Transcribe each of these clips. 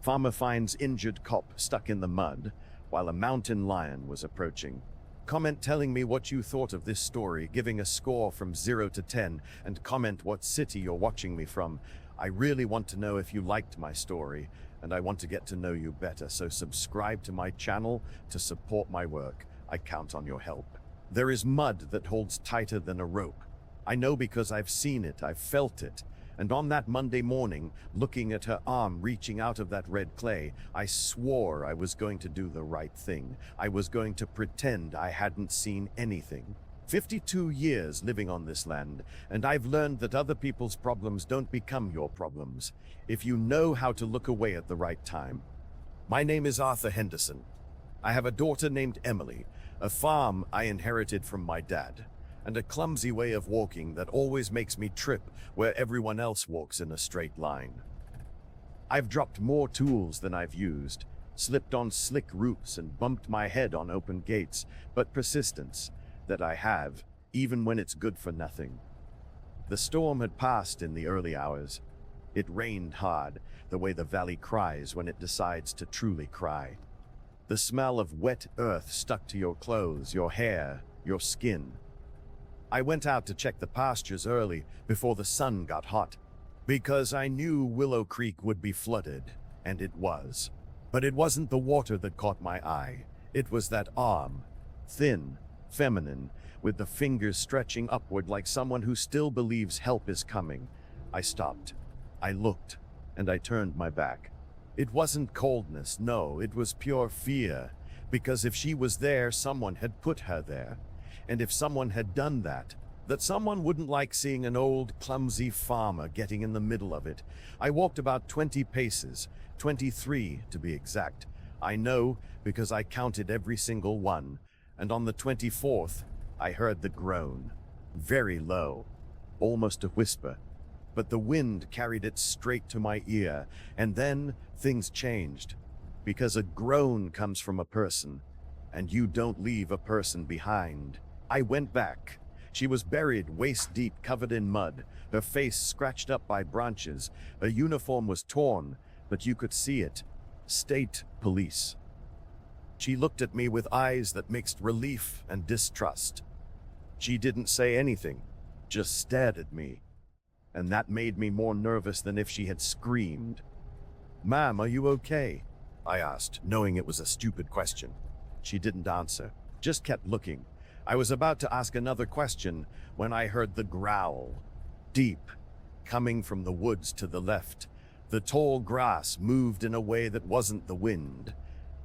Farmer finds injured cop stuck in the mud while a mountain lion was approaching. Comment telling me what you thought of this story, giving a score from 0 to 10, and comment what city you're watching me from. I really want to know if you liked my story, and I want to get to know you better, so subscribe to my channel to support my work. I count on your help. There is mud that holds tighter than a rope. I know because I've seen it, I've felt it. And on that Monday morning, looking at her arm reaching out of that red clay, I swore I was going to do the right thing. I was going to pretend I hadn't seen anything. 52 years living on this land, and I've learned that other people's problems don't become your problems if you know how to look away at the right time. My name is Arthur Henderson. I have a daughter named Emily, a farm I inherited from my dad, and a clumsy way of walking that always makes me trip where everyone else walks in a straight line. I've dropped more tools than I've used, slipped on slick roofs and bumped my head on open gates, but persistence, that I have, even when it's good for nothing. The storm had passed in the early hours. It rained hard, the way the valley cries when it decides to truly cry. The smell of wet earth stuck to your clothes, your hair, your skin. I went out to check the pastures early before the sun got hot, because I knew Willow Creek would be flooded, and it was. But it wasn't the water that caught my eye. It was that arm, thin, feminine, with the fingers stretching upward like someone who still believes help is coming. I stopped. I looked, and I turned my back. It wasn't coldness, no, it was pure fear, because if she was there, someone had put her there. And if someone had done that someone wouldn't like seeing an old, clumsy farmer getting in the middle of it. I walked about 20 paces, 23 to be exact. I know because I counted every single one, and on the 24th, I heard the groan, very low, almost a whisper, but the wind carried it straight to my ear, and then things changed, because a groan comes from a person, and you don't leave a person behind. I went back. She was buried waist deep, covered in mud, her face scratched up by branches. Her uniform was torn, but you could see it. State police. She looked at me with eyes that mixed relief and distrust. She didn't say anything, just stared at me. And that made me more nervous than if she had screamed. "Ma'am, are you okay?" I asked, knowing it was a stupid question. She didn't answer, just kept looking. I was about to ask another question when I heard the growl, deep, coming from the woods to the left. The tall grass moved in a way that wasn't the wind.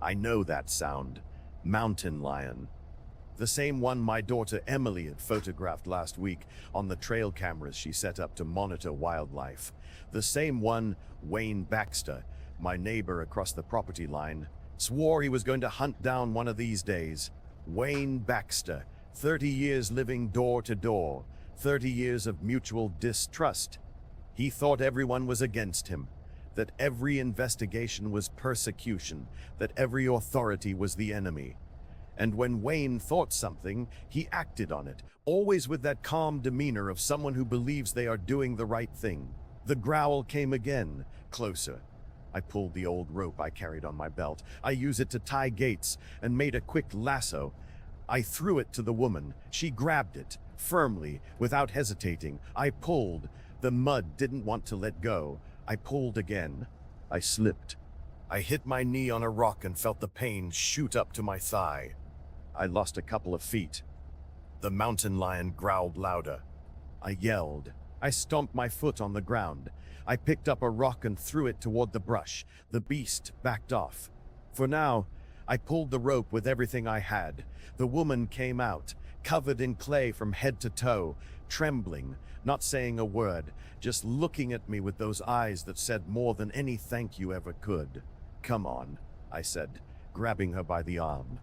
I know that sound, mountain lion. The same one my daughter Emily had photographed last week on the trail cameras she set up to monitor wildlife. The same one Wayne Baxter, my neighbor across the property line, swore he was going to hunt down one of these days. Wayne Baxter, 30 years living door to door, 30 years of mutual distrust. He thought everyone was against him, that every investigation was persecution, that every authority was the enemy. And when Wayne thought something, he acted on it, always with that calm demeanor of someone who believes they are doing the right thing. The growl came again, closer. I pulled the old rope I carried on my belt. I used it to tie gates and made a quick lasso. I threw it to the woman. She grabbed it, firmly, without hesitating. I pulled. The mud didn't want to let go. I pulled again. I slipped. I hit my knee on a rock and felt the pain shoot up to my thigh. I lost a couple of feet. The mountain lion growled louder. I yelled. I stomped my foot on the ground. I picked up a rock and threw it toward the brush. The beast backed off. For now, I pulled the rope with everything I had. The woman came out, covered in clay from head to toe, trembling, not saying a word, just looking at me with those eyes that said more than any thank you ever could. "Come on," I said, grabbing her by the arm.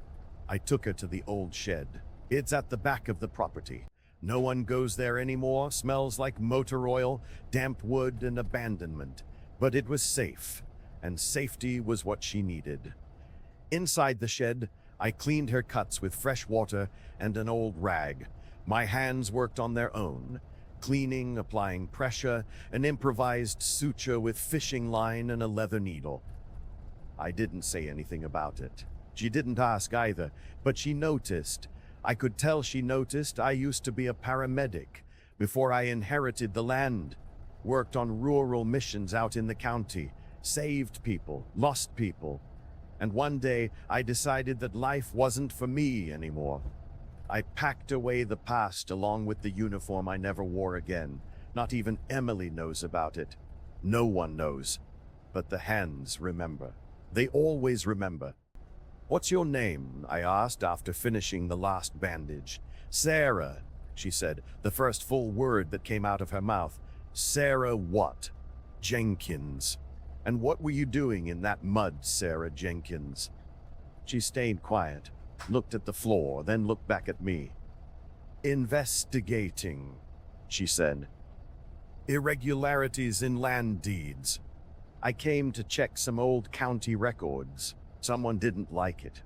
I took her to the old shed. It's at the back of the property. No one goes there anymore, smells like motor oil, damp wood, and abandonment. But it was safe, and safety was what she needed. Inside the shed, I cleaned her cuts with fresh water and an old rag. My hands worked on their own, cleaning, applying pressure, an improvised suture with fishing line and a leather needle. I didn't say anything about it. She didn't ask either, but she noticed. I could tell she noticed. I used to be a paramedic before I inherited the land. Worked on rural missions out in the county. Saved people, lost people. And one day, I decided that life wasn't for me anymore. I packed away the past along with the uniform I never wore again. Not even Emily knows about it. No one knows. But the hands remember. They always remember. "What's your name?" I asked after finishing the last bandage. "Sarah," she said, the first full word that came out of her mouth. "Sarah what?" "Jenkins." "And what were you doing in that mud, Sarah Jenkins?" She stayed quiet, looked at the floor, then looked back at me. "Investigating," she said. "Irregularities in land deeds. I came to check some old county records. Someone didn't like it.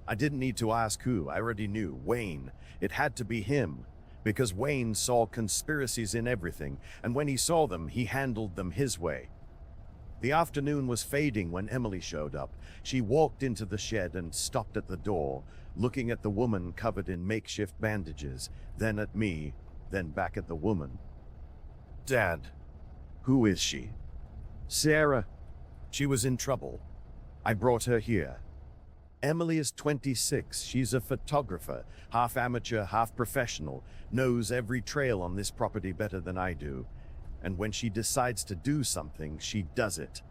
I didn't need to ask who. I already knew. Wayne. It had to be him. Because Wayne saw conspiracies in everything, and when he saw them, he handled them his way. The afternoon was fading when Emily showed up. She walked into the shed and stopped at the door, looking at the woman covered in makeshift bandages, then at me, then back at the woman. "Dad, who is she?" "Sarah. She was in trouble. I brought her here." Emily is 26. She's a photographer, half amateur, half professional, knows every trail on this property better than I do. And when she decides to do something, she does it.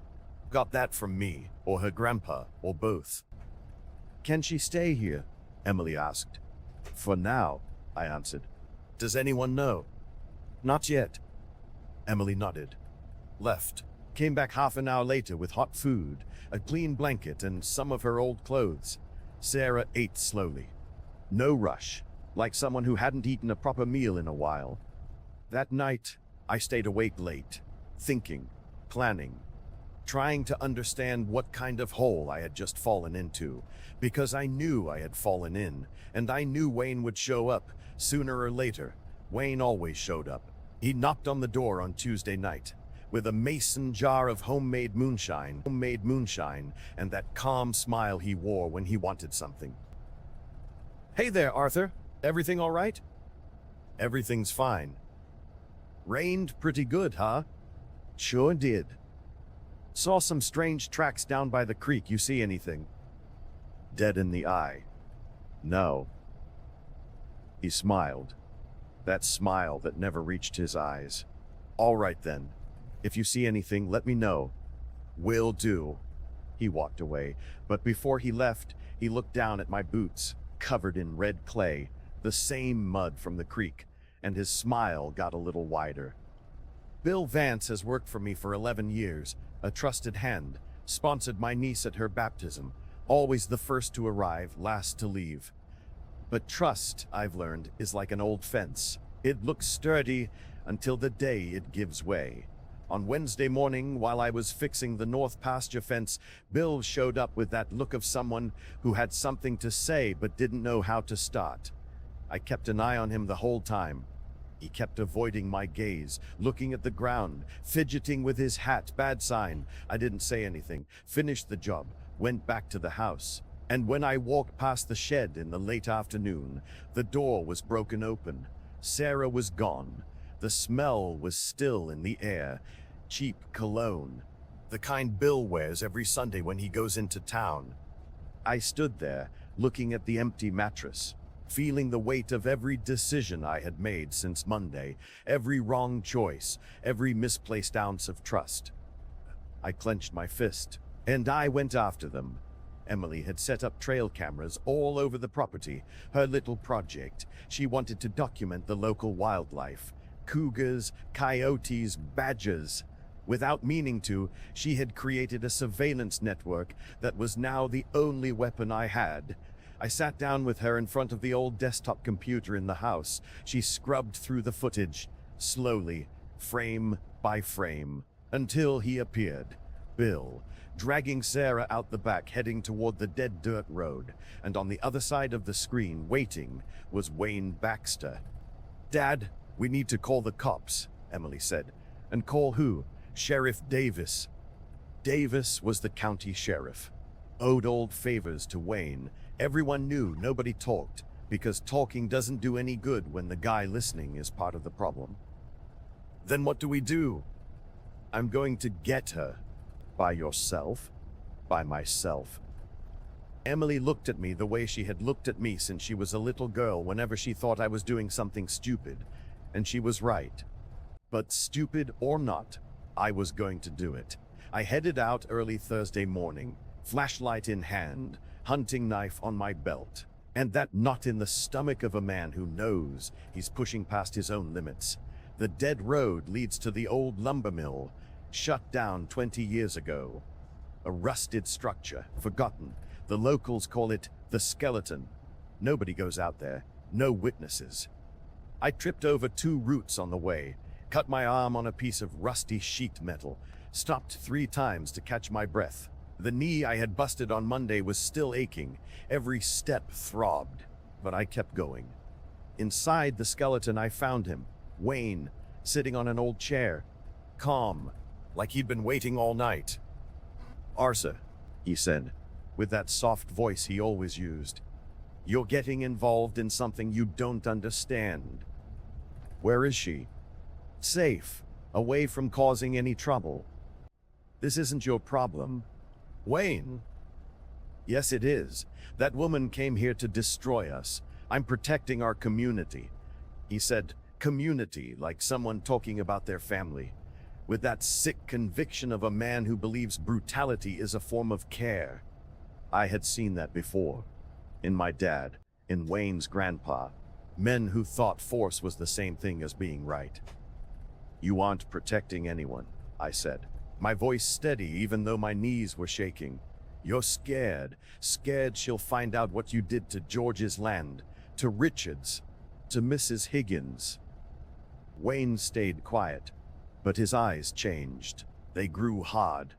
Got that from me, or her grandpa, or both. "Can she stay here?" Emily asked. "For now," I answered. "Does anyone know?" "Not yet." Emily nodded. Left. Came back half an hour later with hot food, a clean blanket, and some of her old clothes. Sarah ate slowly. No rush, like someone who hadn't eaten a proper meal in a while. That night, I stayed awake late, thinking, planning, trying to understand what kind of hole I had just fallen into, because I knew I had fallen in, and I knew Wayne would show up, sooner or later. Wayne always showed up. He knocked on the door on Tuesday night, with a mason jar of homemade moonshine, and that calm smile he wore when he wanted something. "Hey there, Arthur. Everything all right?" "Everything's fine." "Rained pretty good, huh?" "Sure did." "Saw some strange tracks down by the creek. You see anything?" Dead in the eye. "No." He smiled. That smile that never reached his eyes. "All right then. If you see anything, let me know." "Will do." He walked away, but before he left, he looked down at my boots, covered in red clay, the same mud from the creek, and his smile got a little wider. "Bill Vance has worked for me for 11 years, a trusted hand, sponsored my niece at her baptism, always the first to arrive, last to leave. But trust, I've learned, is like an old fence. It looks sturdy until the day it gives way. On Wednesday morning, while I was fixing the north pasture fence, Bill showed up with that look of someone who had something to say but didn't know how to start. I kept an eye on him the whole time. He kept avoiding my gaze, looking at the ground, fidgeting with his hat. Bad sign. I didn't say anything, finished the job, went back to the house. And when I walked past the shed in the late afternoon, the door was broken open. Sarah was gone. The smell was still in the air. Cheap cologne. The kind Bill wears every Sunday when he goes into town. I stood there, looking at the empty mattress, feeling the weight of every decision I had made since Monday, every wrong choice, every misplaced ounce of trust. I clenched my fist, and I went after them. Emily had set up trail cameras all over the property, her little project. She wanted to document the local wildlife. Cougars, coyotes, badgers. Without meaning to, she had created a surveillance network that was now the only weapon I had. I sat down with her in front of the old desktop computer in the house. She scrubbed through the footage, slowly, frame by frame, until he appeared. Bill, dragging Sarah out the back, heading toward the dead dirt road, and on the other side of the screen, waiting, was Wayne Baxter. "Dad, we need to call the cops," Emily said. "And call who?" "Sheriff Davis." Davis was the county sheriff. Owed old favors to Wayne. Everyone knew nobody talked, because talking doesn't do any good when the guy listening is part of the problem. Then what do we do? I'm going to get her. By yourself? By myself. Emily looked at me the way she had looked at me since she was a little girl whenever she thought I was doing something stupid. And she was right. But stupid or not, I was going to do it. I headed out early Thursday morning, flashlight in hand, hunting knife on my belt. And that knot in the stomach of a man who knows he's pushing past his own limits. The dead road leads to the old lumber mill, shut down 20 years ago. A rusted structure, forgotten. The locals call it the skeleton. Nobody goes out there, no witnesses. I tripped over 2 roots on the way, cut my arm on a piece of rusty sheet metal, stopped 3 times to catch my breath. The knee I had busted on Monday was still aching. Every step throbbed, but I kept going. Inside the skeleton I found him, Wayne, sitting on an old chair, calm, like he'd been waiting all night. "Arsa," he said, with that soft voice he always used. "You're getting involved in something you don't understand." "Where is she?" "Safe, away from causing any trouble." "This isn't your problem." "Wayne?" "Yes, it is. That woman came here to destroy us. I'm protecting our community." He said community like someone talking about their family, with that sick conviction of a man who believes brutality is a form of care. I had seen that before. In my dad, in Wayne's grandpa. Men who thought force was the same thing as being right. "You aren't protecting anyone," I said, my voice steady even though my knees were shaking. "You're scared. Scared she'll find out what you did to George's land, to Richard's, to Mrs. Higgins." Wayne stayed quiet, but his eyes changed. They grew hard.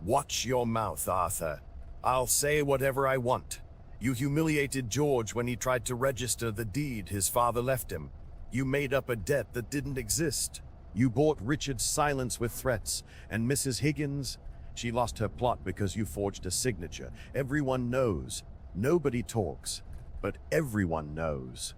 "Watch your mouth, Arthur. I'll say whatever I want. You humiliated George when he tried to register the deed his father left him. You made up a debt that didn't exist. You bought Richard's silence with threats, and Mrs. Higgins, she lost her plot because you forged a signature. Everyone knows. Nobody talks, but everyone knows."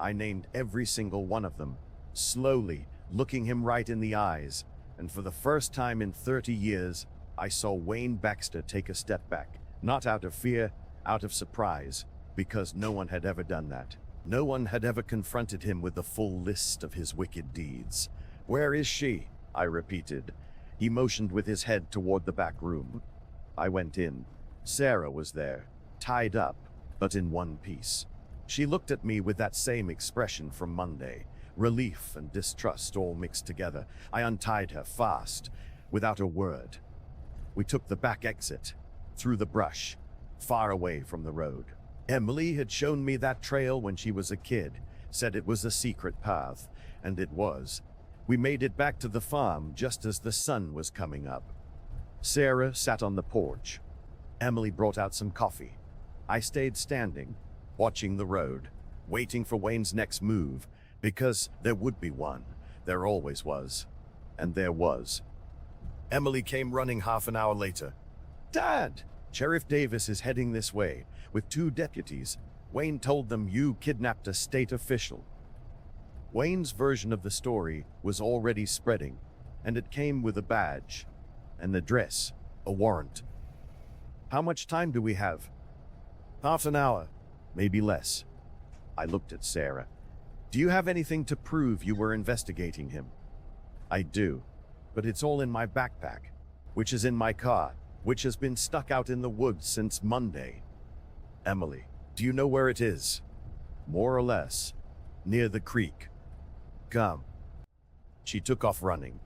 I named every single one of them, slowly, looking him right in the eyes, and for the first time in 30 years, I saw Wayne Baxter take a step back, not out of fear, out of surprise, because no one had ever done that. No one had ever confronted him with the full list of his wicked deeds. "Where is she?" I repeated. He motioned with his head toward the back room. I went in. Sarah was there, tied up, but in one piece. She looked at me with that same expression from Monday, relief and distrust all mixed together. I untied her fast, without a word. We took the back exit, through the brush, far away from the road. Emily had shown me that trail when she was a kid, said it was a secret path, and it was. We made it back to the farm just as the sun was coming up. Sarah sat on the porch. Emily brought out some coffee. I stayed standing, watching the road, waiting for Wayne's next move, because there would be one. There always was. And there was. Emily came running half an hour later. "Dad, Sheriff Davis is heading this way, with 2 deputies. Wayne told them you kidnapped a state official." Wayne's version of the story was already spreading, and it came with a badge, an address, a warrant. "How much time do we have?" "Half an hour, maybe less." I looked at Sarah. "Do you have anything to prove you were investigating him?" "I do, but it's all in my backpack, which is in my car, which has been stuck out in the woods since Monday." "Emily, do you know where it is?" "More or less. Near the creek." "Come." She took off running.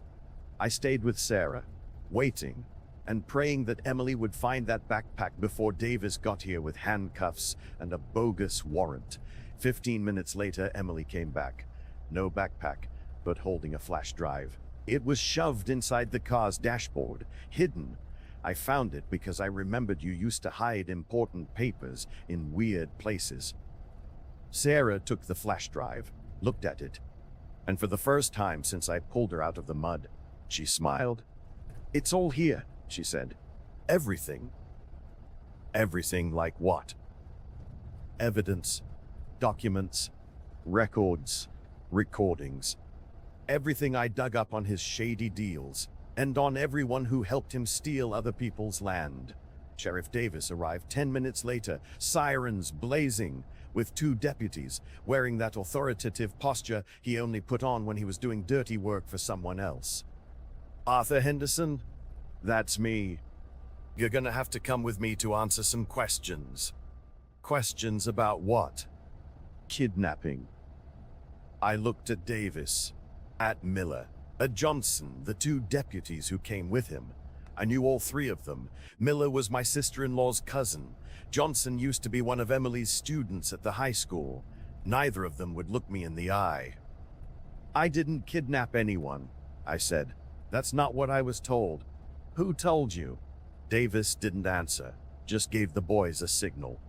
I stayed with Sarah, waiting, and praying that Emily would find that backpack before Davis got here with handcuffs and a bogus warrant. 15 minutes later, Emily came back. No backpack, but holding a flash drive. It was shoved inside the car's dashboard, hidden. I found it because I remembered you used to hide important papers in weird places. Sarah took the flash drive, looked at it, and for the first time since I pulled her out of the mud, she smiled. "It's all here. she said. Everything. Everything like what? Evidence, documents, records, recordings. Everything I dug up on his shady deals, and on everyone who helped him steal other people's land. Sheriff Davis arrived 10 minutes later, sirens blazing, with 2 deputies, wearing that authoritative posture he only put on when he was doing dirty work for someone else. Arthur Henderson? That's me. You're gonna have to come with me to answer some questions. Questions about what? Kidnapping. I looked at Davis, at Miller, at Johnson, the 2 deputies who came with him. I knew all 3 of them. Miller was my sister-in-law's cousin. Johnson used to be one of Emily's students at the high school. Neither of them would look me in the eye. I didn't kidnap anyone, I said. That's not what I was told. Who told you? Davis didn't answer, just gave the boys a signal.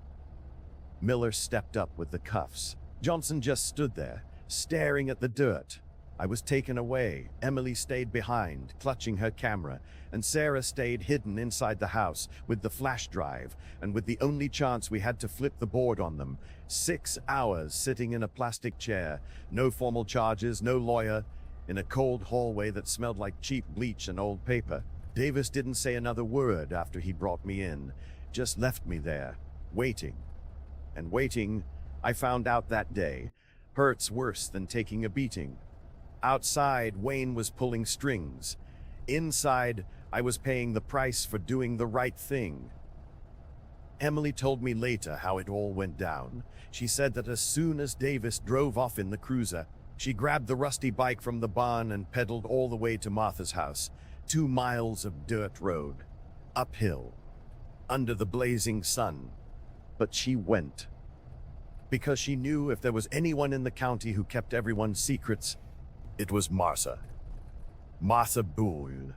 Miller stepped up with the cuffs. Johnson just stood there, staring at the dirt. I was taken away. Emily stayed behind, clutching her camera, and Sarah stayed hidden inside the house with the flash drive, and with the only chance we had to flip the board on them. 6 hours sitting in a plastic chair, no formal charges, no lawyer, in a cold hallway that smelled like cheap bleach and old paper. Davis didn't say another word after he brought me in, just left me there, waiting. And waiting, I found out that day, hurts worse than taking a beating. Outside, Wayne was pulling strings. Inside, I was paying the price for doing the right thing. Emily told me later how it all went down. She said that as soon as Davis drove off in the cruiser, she grabbed the rusty bike from the barn and pedaled all the way to Martha's house, 2 miles of dirt road, uphill, under the blazing sun. But she went. Because she knew if there was anyone in the county who kept everyone's secrets, it was Martha. Martha Boole.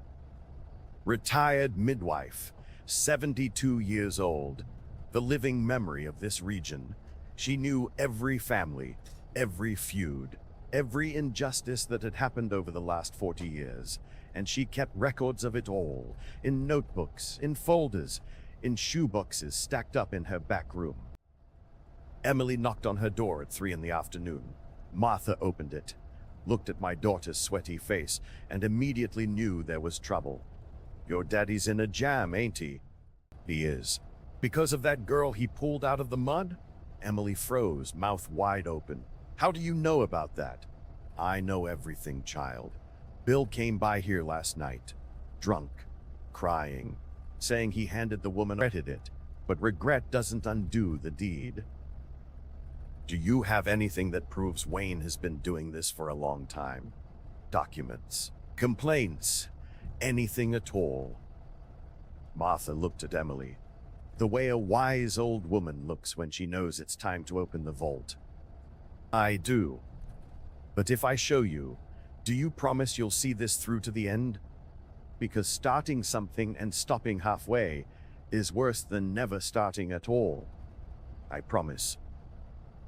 Retired midwife, 72 years old, the living memory of this region. She knew every family, every feud, every injustice that had happened over the last 40 years, and she kept records of it all, in notebooks, in folders, in shoeboxes stacked up in her back room. Emily knocked on her door at 3 in the afternoon. Martha opened it, looked at my daughter's sweaty face, and immediately knew there was trouble. Your daddy's in a jam, ain't he? He is. Because of that girl he pulled out of the mud? Emily froze, mouth wide open. How do you know about that? I know everything, child. Bill came by here last night, drunk, crying, saying he handed the woman regretted it, but regret doesn't undo the deed. Do you have anything that proves Wayne has been doing this for a long time? Documents, complaints, anything at all? Martha looked at Emily, the way a wise old woman looks when she knows it's time to open the vault. I do. But if I show you, do you promise you'll see this through to the end? Because starting something and stopping halfway is worse than never starting at all. I promise.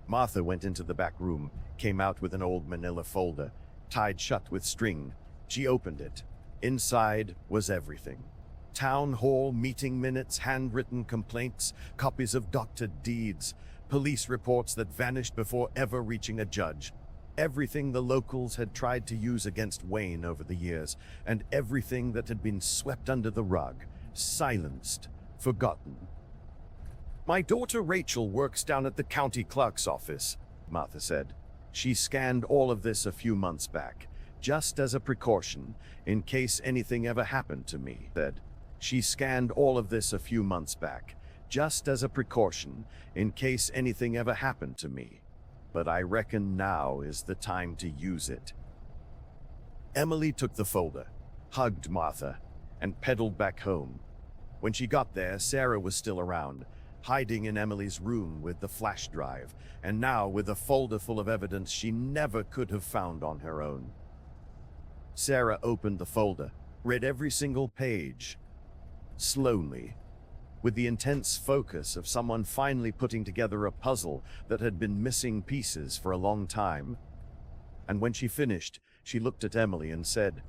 Martha went into the back room, came out with an old manila folder, tied shut with string. She opened it. Inside was everything. Town hall meeting minutes, handwritten complaints, copies of doctored deeds, police reports that vanished before ever reaching a judge. Everything the locals had tried to use against Wayne over the years, and everything that had been swept under the rug, silenced, forgotten. My daughter Rachel works down at the county clerk's office, Martha said. She scanned all of this a few months back, just as a precaution, in case anything ever happened to me, said. She scanned all of this a few months back, just as a precaution, in case anything ever happened to me. But I reckon now is the time to use it. Emily took the folder, hugged Martha, and pedaled back home. When she got there, Sarah was still around, hiding in Emily's room with the flash drive, and now with a folder full of evidence she never could have found on her own. Sarah opened the folder, read every single page, slowly, with the intense focus of someone finally putting together a puzzle that had been missing pieces for a long time. And when she finished, she looked at Emily and said,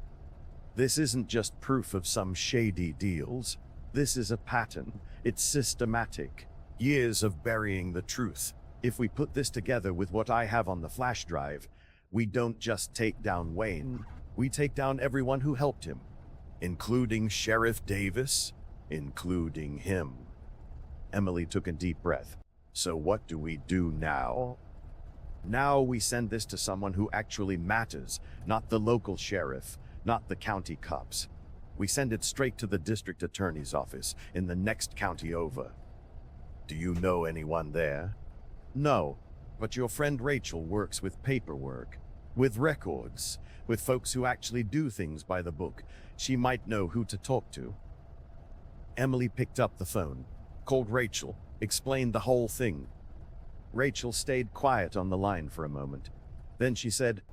This isn't just proof of some shady deals. This is a pattern. It's systematic. Years of burying the truth. If we put this together with what I have on the flash drive, we don't just take down Wayne, we take down everyone who helped him, including Sheriff Davis, including him. Emily took a deep breath. So what do we do now? Now we send this to someone who actually matters, not the local sheriff, not the county cops. We send it straight to the district attorney's office in the next county over. Do you know anyone there? No, but your friend Rachel works with paperwork, with records, with folks who actually do things by the book. She might know who to talk to. Emily picked up the phone, called Rachel, explained the whole thing. Rachel stayed quiet on the line for a moment. Then she said,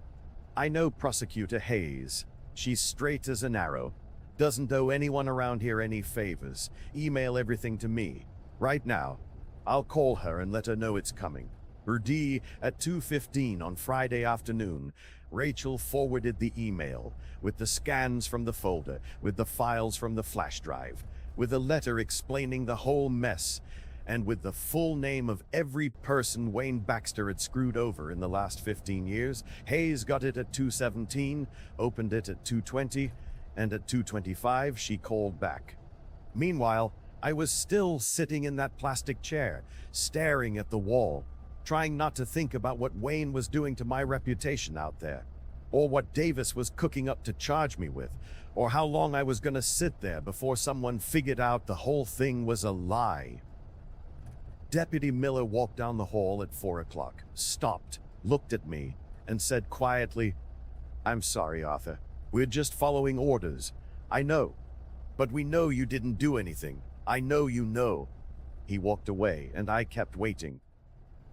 I know Prosecutor Hayes. She's straight as an arrow. Doesn't owe anyone around here any favors. Email everything to me. Right now. I'll call her and let her know it's coming. Burdee at 2:15 on Friday afternoon. Rachel forwarded the email with the scans from the folder, with the files from the flash drive, with a letter explaining the whole mess, and with the full name of every person Wayne Baxter had screwed over in the last 15 years. Hayes got it at 2:17, opened it at 2:20, and at 2:25 she called back. Meanwhile, I was still sitting in that plastic chair, staring at the wall, trying not to think about what Wayne was doing to my reputation out there, or what Davis was cooking up to charge me with, or how long I was going to sit there before someone figured out the whole thing was a lie. Deputy Miller walked down the hall at 4 o'clock, stopped, looked at me, and said quietly, I'm sorry, Arthur. We're just following orders. I know. But we know you didn't do anything. I know you know. He walked away, and I kept waiting.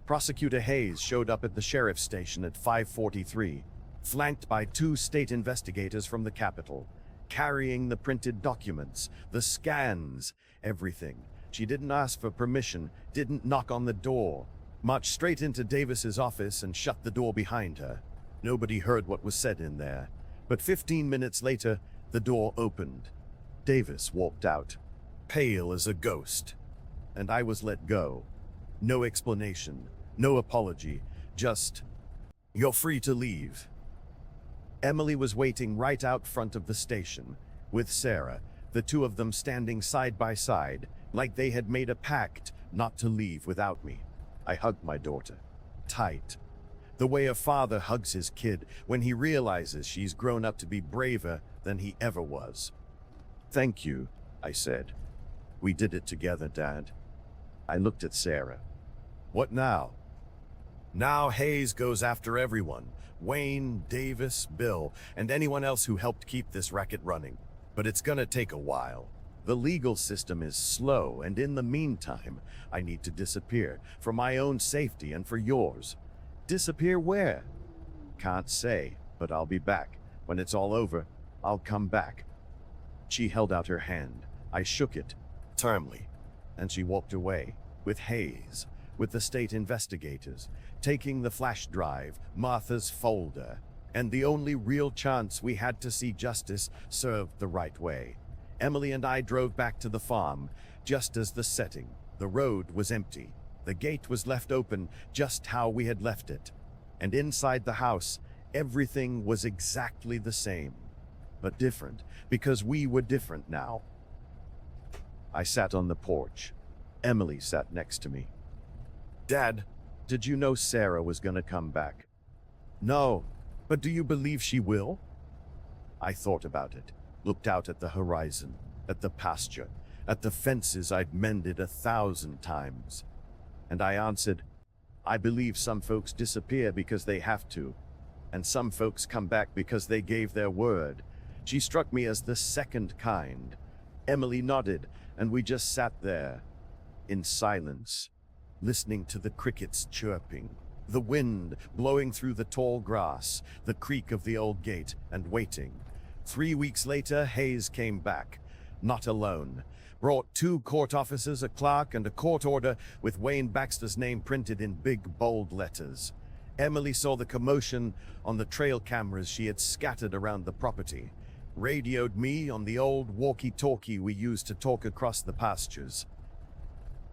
Prosecutor Hayes showed up at the sheriff's station at 5:43, flanked by 2 state investigators from the Capitol, carrying the printed documents, the scans, everything. She didn't ask for permission, didn't knock on the door, marched straight into Davis's office and shut the door behind her. Nobody heard what was said in there, but 15 minutes later, the door opened. Davis walked out, pale as a ghost, and I was let go. No explanation, no apology, just, you're free to leave. Emily was waiting right out front of the station, with Sarah, the 2 of them standing side by side, like they had made a pact not to leave without me. I hugged my daughter, tight, the way a father hugs his kid when he realizes she's grown up to be braver than he ever was. Thank you, I said. We did it together, Dad. I looked at Sarah. What now? Now Hayes goes after everyone. Wayne, Davis, Bill, and anyone else who helped keep this racket running. But it's gonna take a while. The legal system is slow, and in the meantime, I need to disappear, for my own safety and for yours. Disappear where? Can't say, but I'll be back. When it's all over, I'll come back. She held out her hand. I shook it, firmly, and she walked away, with Hayes, with the state investigators, taking the flash drive, Martha's folder, and the only real chance we had to see justice served the right way. Emily and I drove back to the farm, just as the setting. The road was empty. The gate was left open just how we had left it. And inside the house, everything was exactly the same, but different, because we were different now. I sat on the porch. Emily sat next to me. Dad, did you know Sarah was gonna come back? No, but do you believe she will? I thought about it, looked out at the horizon, at the pasture, at the fences I'd mended 1,000 times. And I answered, I believe some folks disappear because they have to, and some folks come back because they gave their word. She struck me as the second kind. Emily nodded, and we just sat there, in silence, listening to the crickets chirping, the wind blowing through the tall grass, the creak of the old gate, and waiting. 3 weeks later, Hayes came back, not alone. Brought 2 court officers, a clerk, and a court order with Wayne Baxter's name printed in big, bold letters. Emily saw the commotion on the trail cameras she had scattered around the property. Radioed me on the old walkie-talkie we used to talk across the pastures.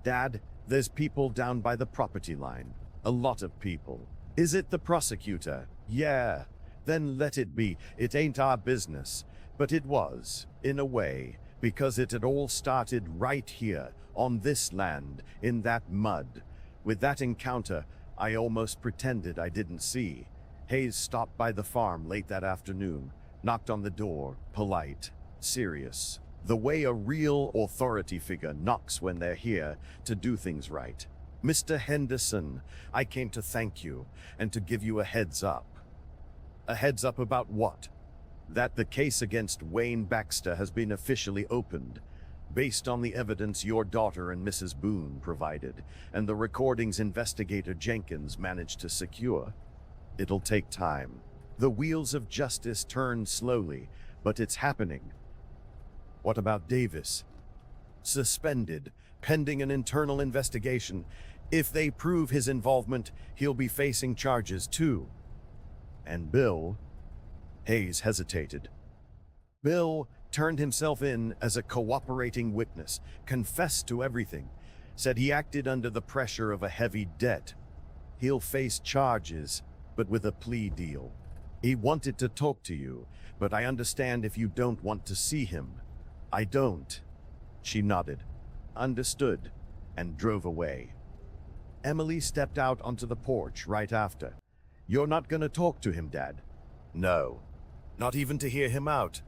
Dad, there's people down by the property line. A lot of people. Is it the prosecutor? Yeah. Then let it be. It ain't our business. But it was, in a way, because it had all started right here, on this land, in that mud. With that encounter, I almost pretended I didn't see. Hayes stopped by the farm late that afternoon, knocked on the door, polite, serious. The way a real authority figure knocks when they're here to do things right. Mr. Henderson, I came to thank you and to give you a heads up. A heads up about what? That the case against Wayne Baxter has been officially opened, based on the evidence your daughter and Mrs. Boone provided, and the recordings investigator Jenkins managed to secure. It'll take time. The wheels of justice turn slowly, but it's happening. What about Davis? Suspended, pending an internal investigation. If they prove his involvement, he'll be facing charges too. And Bill? Hayes hesitated. Bill turned himself in as a cooperating witness, confessed to everything, said he acted under the pressure of a heavy debt. He'll face charges, but with a plea deal. He wanted to talk to you, but I understand if you don't want to see him. I don't. She nodded, understood, and drove away. Emily stepped out onto the porch right after. You're not gonna talk to him, Dad? No. Not even to hear him out.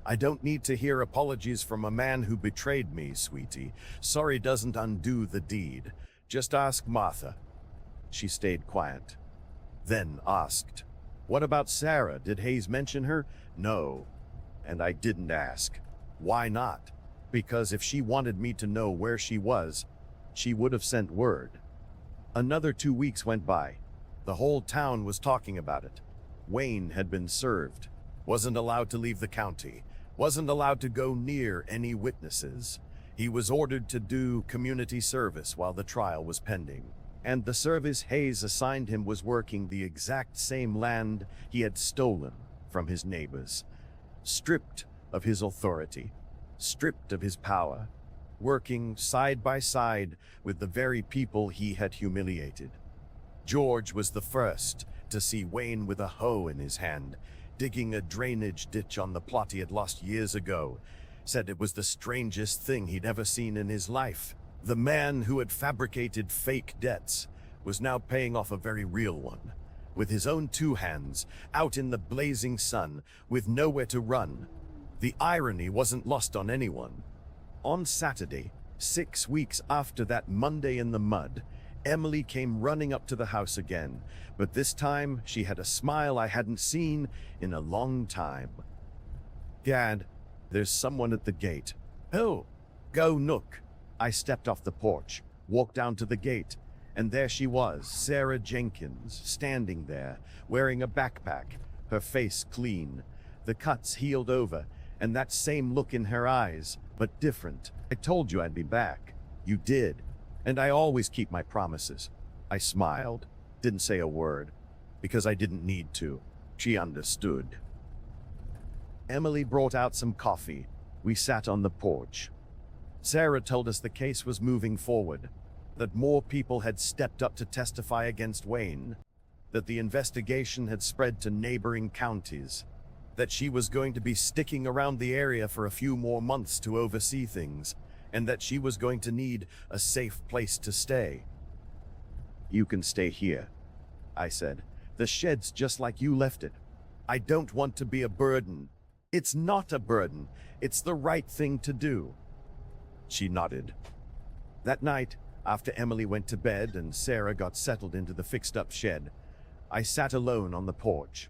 I don't need to hear apologies from a man who betrayed me, sweetie. Sorry doesn't undo the deed. Just ask Martha. She stayed quiet. Then asked, what about Sarah? Did Hayes mention her? No. And I didn't ask. Why not? Because if she wanted me to know where she was, she would have sent word. Another 2 weeks went by. The whole town was talking about it. Wayne had been served. Wasn't allowed to leave the county. Wasn't allowed to go near any witnesses. He was ordered to do community service while the trial was pending. And the service Hayes assigned him was working the exact same land he had stolen from his neighbors. Stripped of his authority, stripped of his power, working side by side with the very people he had humiliated. George was the first to see Wayne with a hoe in his hand, digging a drainage ditch on the plot he had lost years ago. Said it was the strangest thing he'd ever seen in his life. The man who had fabricated fake debts was now paying off a very real one, with his own 2 hands, out in the blazing sun, with nowhere to run. The irony wasn't lost on anyone. On Saturday, 6 weeks after that Monday in the mud, Emily came running up to the house again, but this time she had a smile I hadn't seen in a long time. Gad, there's someone at the gate. Oh, go Nook. I stepped off the porch, walked down to the gate, and there she was, Sarah Jenkins, standing there, wearing a backpack, her face clean, the cuts healed over, and that same look in her eyes, but different. I told you I'd be back. You did. And I always keep my promises. I smiled, didn't say a word, because I didn't need to. She understood. Emily brought out some coffee. We sat on the porch. Sarah told us the case was moving forward, that more people had stepped up to testify against Wayne, that the investigation had spread to neighboring counties, that she was going to be sticking around the area for a few more months to oversee things, and that she was going to need a safe place to stay. You can stay here, I said. The shed's just like you left it. I don't want to be a burden. It's not a burden. It's the right thing to do. She nodded. That night, after Emily went to bed and Sarah got settled into the fixed-up shed, I sat alone on the porch,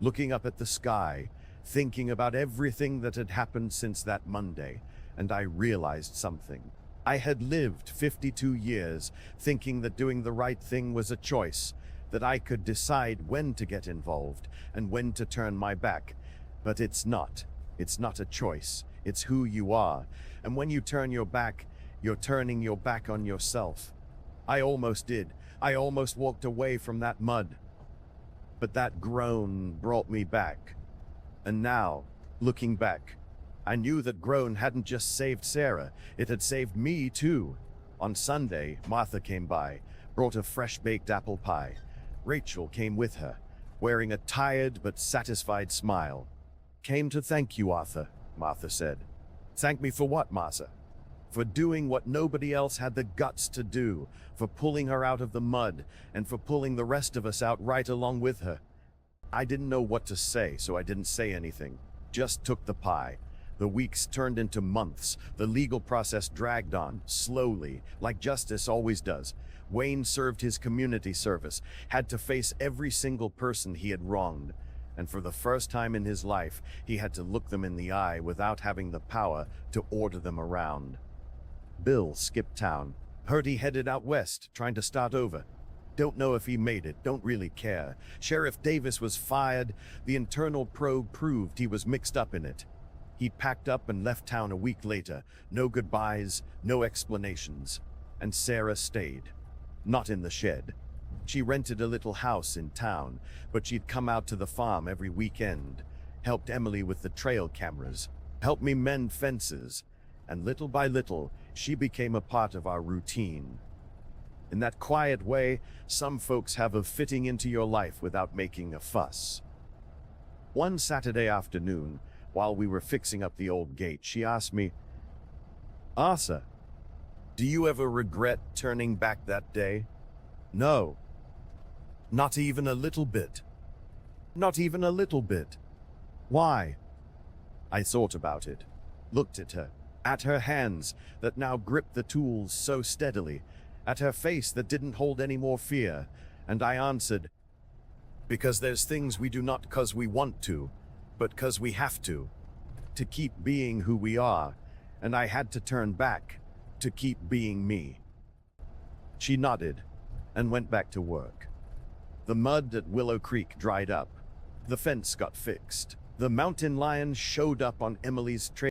looking up at the sky, thinking about everything that had happened since that Monday, and I realized something. I had lived 52 years thinking that doing the right thing was a choice, that I could decide when to get involved and when to turn my back. But it's not. It's not a choice. It's who you are. And when you turn your back, you're turning your back on yourself. I almost did. I almost walked away from that mud. But that groan brought me back. And now, Looking back, I knew that groan hadn't just saved Sarah, it had saved me too. On Sunday, Martha came by, brought a fresh-baked apple pie. Rachel came with her, wearing a tired but satisfied smile. "Came to thank you, Arthur," Martha said. "Thank me for what, Martha?" "For doing what nobody else had the guts to do, for pulling her out of the mud, and for pulling the rest of us out right along with her." I didn't know what to say, so I didn't say anything. Just took the pie. The weeks turned into months. The legal process dragged on, slowly, like justice always does. Wayne served his community service, had to face every single person he had wronged. And for the first time in his life, he had to look them in the eye without having the power to order them around. Bill skipped town. Heard he headed out west, trying to start over. Don't know if he made it, don't really care. Sheriff Davis was fired. The internal probe proved he was mixed up in it. He packed up and left town a week later. No goodbyes, no explanations. And Sarah stayed. Not in the shed. She rented a little house in town, but she'd come out to the farm every weekend, helped Emily with the trail cameras, helped me mend fences, and little by little, she became a part of our routine. In that quiet way some folks have of fitting into your life without making a fuss. One Saturday afternoon, while we were fixing up the old gate, she asked me, "Arthur, do you ever regret turning back that day?" "No. Not even a little bit." "Not even a little bit. Why?" I thought about it, looked at her hands that now gripped the tools so steadily, at her face that didn't hold any more fear, and I answered, "Because there's things we do not 'cause we want to, but 'cause we have to keep being who we are, and I had to turn back to keep being me." She nodded and went back to work. The mud at Willow Creek dried up. The fence got fixed. The mountain lion showed up on Emily's trail.